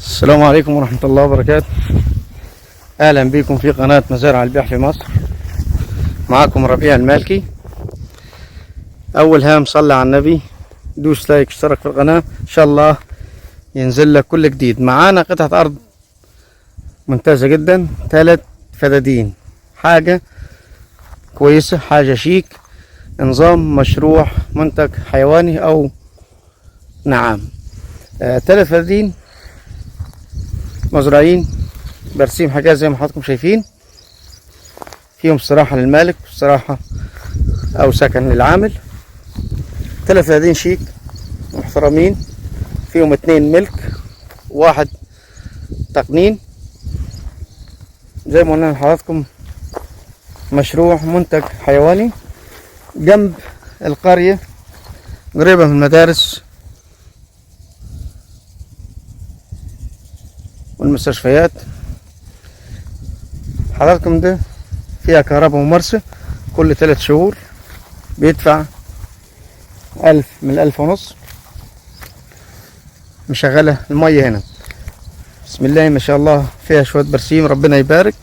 السلام عليكم ورحمة الله وبركاته. أهلا بكم في قناة مزارع البيع في مصر. معكم ربيع المالكي. أول هام صلى على النبي، دوس لايك، اشترك في القناة، إن شاء الله ينزل لك كل جديد. معانا قطعة أرض ممتازة جدا، 3 فدادين، حاجة كويسة، حاجة شيك، نظام مشروع منتج حيواني أو نعام. 3 فدادين مزرعين برسيم حاجات زي ما حضراتكم شايفين، فيهم استراحة للمالك واستراحة أو سكن للعامل. 3 فدادين شيك محترمين، فيهم 2 ملك و1 تقنين. زي ما قلنا لحضراتكم مشروع منتج حيواني جنب القرية، قريبة من المدارس والمستشفيات. حضراتكم ده فيها كهرباء ممارسة كل 3 شهور، بيدفع 1000 من 1500. مشغلة المية هنا بسم الله ما شاء الله، فيها شوية برسيم ربنا يبارك.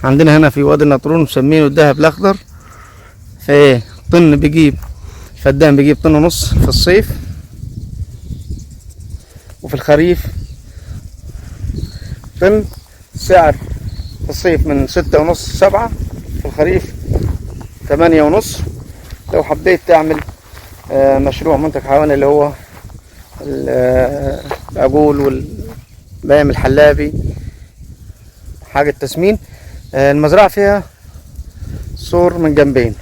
عندنا هنا في وادي النطرون مسمينه الدهب الأخضر. في طن بيجيب فدان، بيجيب 1.5 طن في الصيف، وفي الخريف طن. سعر في الصيف من 6.5 7، في الخريف 8.5. لو حبيت تعمل مشروع منتج حيواني اللي هو العجول والبهائم الحلابي، حاجة تسمين، المزرعة فيها سور من جنبين.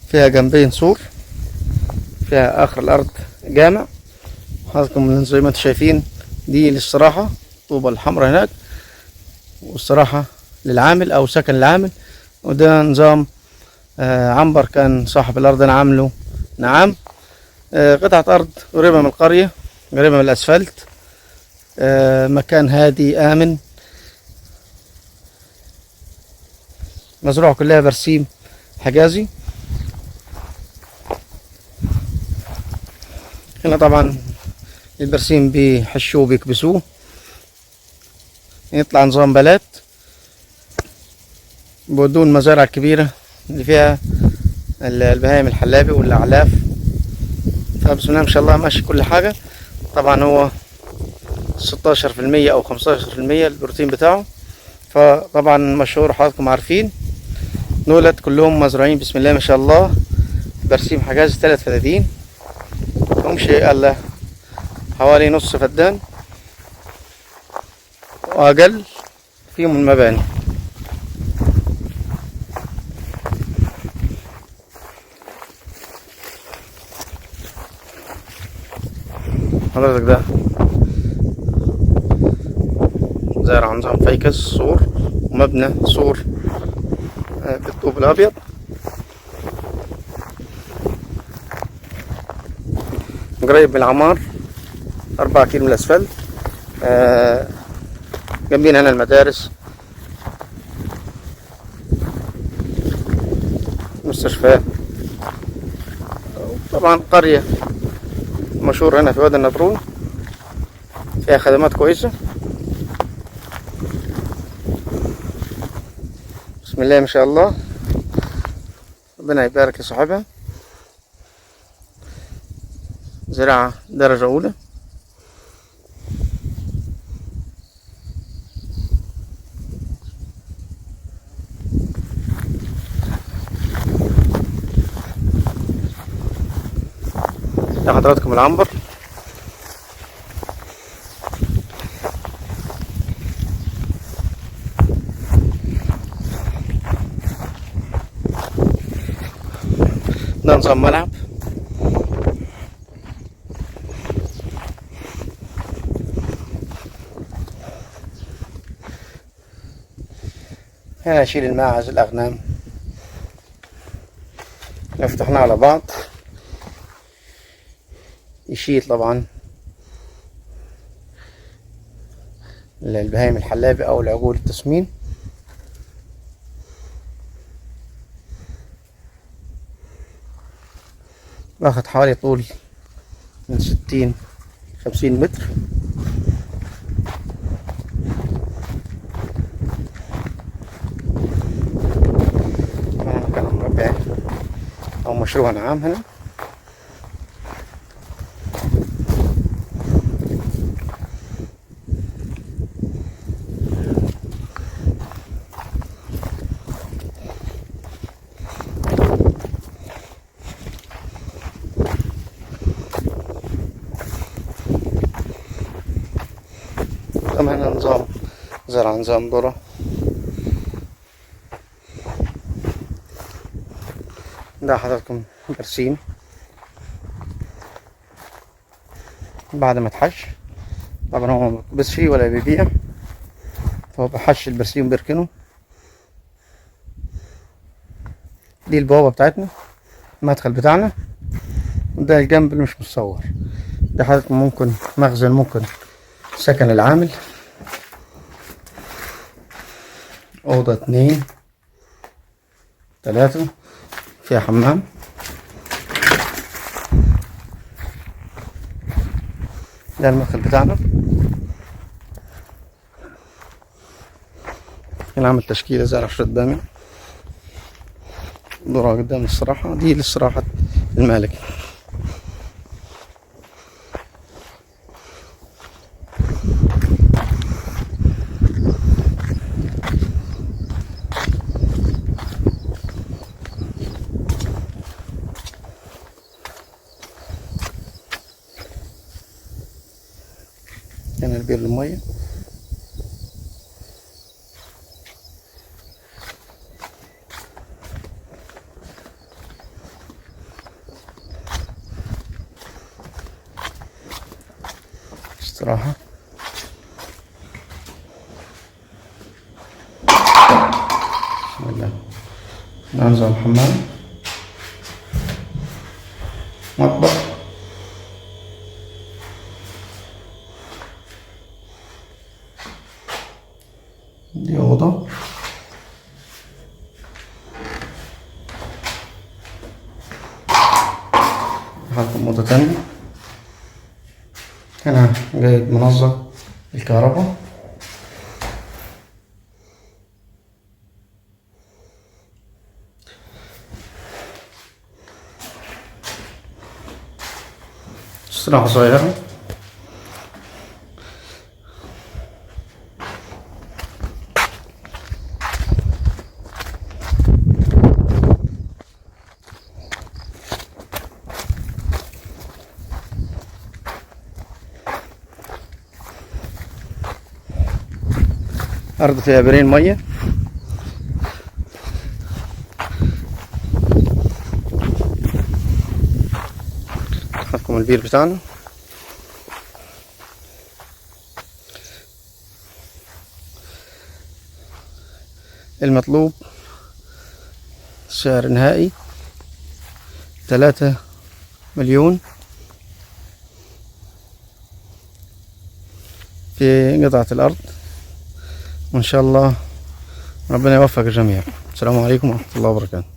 فيها جنبين سور، فيها آخر الأرض جامع. حضراتكم زي ما انتم شايفين دي للصراحة، الطوبة الحمراء هناك، والصراحة للعامل أو سكن العامل. وده نظام عنبر كان صاحب الأرض أنا عامله نعم. قطعة أرض قريبة من القرية، قريبة من الأسفلت، مكان هادي آمن، مزروعة كلها برسيم حجازي. هنا طبعا البرسيم بيحشوه بيكبسوه، يطلع نظام بلات. بودون المزارع الكبيرة اللي فيها البهائم الحلابي والأعلاف. فبسم الله ما شاء الله ماشي كل حاجة. طبعا هو 16% أو 15% البروتين بتاعه، فطبعا مشهور حضراتكم عارفين. دولت كلهم مزروعين بسم الله ما شاء الله برسيم حجازي، 3 فدادين، ممشي إلا حوالي نص فدان وأقل فيهم المباني. حضرتك ده زارع نظام فيكس سور، ومبنى سور بالطوب الأبيض. قريب من العمار، 4 كيلو من الأسفلت. جنبين هنا المدارس، مستشفيات. طبعا قرية مشهور هنا في وادي النطرون، فيها خدمات كويسة. بسم الله ما شاء الله، ربنا يبارك لصاحبها. زراعة درجة أولى. ده حضراتكم العنبر. ده نظام ملعب. هنا اشيل الماعز الاغنام، لو فتحناه على بعض يشيل طبعا البهايم الحلابي او العجول التسمين. واخد حوالي طول من 50 متر. مكان مربع او مشروع نعام هنا. طبعا هنا نظام زرع، نظام ذرة. ده حضراتكم برسيم بعد ما تحش. طبعا هو ما بيكبسش ولا بيبيع، فهو بحش البرسيم بيركنه. دي البوابة بتاعتنا، المدخل بتاعنا، وده الجنب اللي مش متصور. ده حضراتكم ممكن مخزن، ممكن سكن العامل. أوضة 2 3 فيها حمام. ده المدخل بتاعنا. هنا عامل تشكيلة زي عشرة بامية. ذرة قدام الاستراحة، دي الاستراحة المالكي. هنا البير المية. استراحة. بسم الله. نظام حمام، مطبخ، دي أوضة. هاكم أوضة تانية. هنا جايب منظم الكهرباء. استراحة صغيرة. أرض فيها برين مية. هاكم البير بتاعنا. المطلوب سعر نهائي 3 مليون في قطعة الأرض، وإن شاء الله ربنا يوفق الجميع. السلام عليكم ورحمة الله وبركاته.